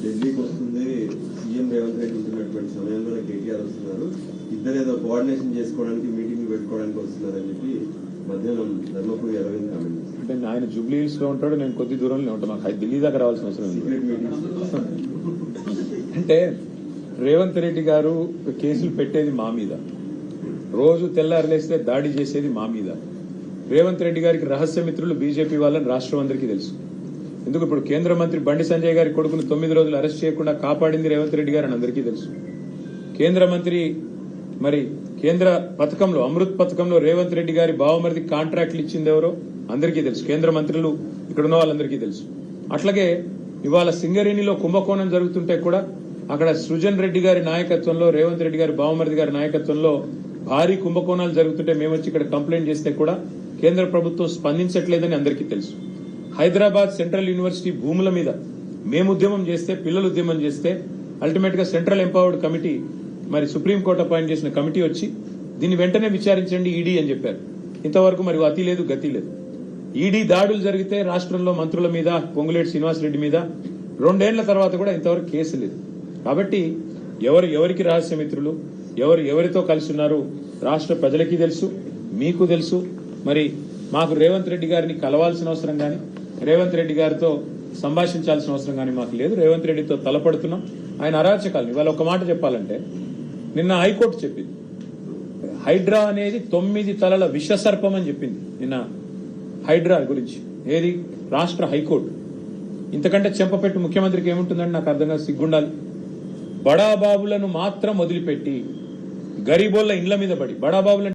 ఢిల్లీకి వస్తుంది సీఎం రేవంత్ రెడ్డి ఉంటున్నటువంటి సమయంలో కేటీఆర్ వస్తున్నారు, ఇద్దరు ఏదో కోఆర్డినేషన్ చేసుకోవడానికి మీటింగ్ పెట్టుకోవడానికి వస్తున్నారని చెప్పి మధ్యాహ్నం ధర్మపురి అరవింద్ కామెంట్. అంటే ఆయన జూబ్లీ హిల్స్ లో ఉంటాడు, నేను కొద్ది దూరంలో ఉంటాను, మాకు ఢిల్లీ దాకా రావాల్సిన అవసరం లేదు. అంటే రేవంత్ రెడ్డి గారు కేసులు పెట్టేది మా మీద, రోజు తెల్లారులేస్తే దాడి చేసేది మా మీద. రేవంత్ రెడ్డి గారికి రహస్య మిత్రులు బీజేపీ వాళ్ళని రాష్ట్రం అందరికీ తెలుసు. ఎందుకు ఇప్పుడు కేంద్ర మంత్రి బండి సంజయ్ గారి కొడుకును 9 రోజులు అరెస్ట్ చేయకుండా కాపాడింది రేవంత్ రెడ్డి గారు అని అందరికీ తెలుసు. కేంద్ర మంత్రి మరి కేంద్ర పథకంలో అమృత్ పథకంలో రేవంత్ రెడ్డి గారి బావమరిది కాంట్రాక్ట్లు ఇచ్చింది ఎవరో అందరికీ తెలుసు. కేంద్ర మంత్రులు ఇక్కడ ఉన్న వాళ్ళందరికీ తెలుసు. అట్లాగే ఇవాళ సింగరేణిలో కుంభకోణం జరుగుతుంటే కూడా అక్కడ సృజన్ రెడ్డి గారి నాయకత్వంలో, రేవంత్ రెడ్డి గారి బావమరిది గారి నాయకత్వంలో భారీ కుంభకోణాలు జరుగుతుంటే మేము వచ్చి ఇక్కడ కంప్లైంట్ చేస్తే కూడా కేంద్ర ప్రభుత్వం స్పందించట్లేదని అందరికీ తెలుసు. హైదరాబాద్ సెంట్రల్ యూనివర్సిటీ భూముల మీద మేము ఉద్యమం చేస్తే, పిల్లలు ఉద్యమం చేస్తే అల్టిమేట్ గా సెంట్రల్ ఎంపవర్డ్ కమిటీ మరి సుప్రీంకోర్టు అపాయింట్ చేసిన కమిటీ వచ్చి దీన్ని వెంటనే విచారించండి ఈడీ అని చెప్పారు. ఇంతవరకు మరి అతి లేదు గతి లేదు. ఈడీ దాడులు జరిగితే రాష్ట్రంలో మంత్రుల మీద, పొంగులేటి శ్రీనివాసరెడ్డి మీద 2 ఏళ్ల తర్వాత కూడా ఇంతవరకు కేసు లేదు. కాబట్టి ఎవరికి రహస్య మిత్రులు, ఎవరితో కలిసి ఉన్నారు రాష్ట్ర ప్రజలకి తెలుసు, మీకు తెలుసు. మరి మాకు రేవంత్ రెడ్డి గారిని కలవాల్సిన అవసరం కానీ, రేవంత్ రెడ్డి గారితో సంభాషించాల్సిన అవసరం కానీ మాకు లేదు. రేవంత్ రెడ్డితో తలపడుతున్నాం. ఆయన అరాచకాలు ఇవాళ ఒక మాట చెప్పాలంటే, నిన్న హైకోర్టు చెప్పింది హైడ్రా అనేది 9 తలల విషసర్పం అని చెప్పింది నిన్న హైడ్రా గురించి. ఏది? రాష్ట్ర హైకోర్టు. ఇంతకంటే చెంపపెట్టు ముఖ్యమంత్రికి ఏముంటుందని నాకు అర్థంగా సిగ్గుండాలి. బడాబాబులను మాత్రం వదిలిపెట్టి గరీబోళ్ల ఇండ్ల మీద పడి, బడాబాబుల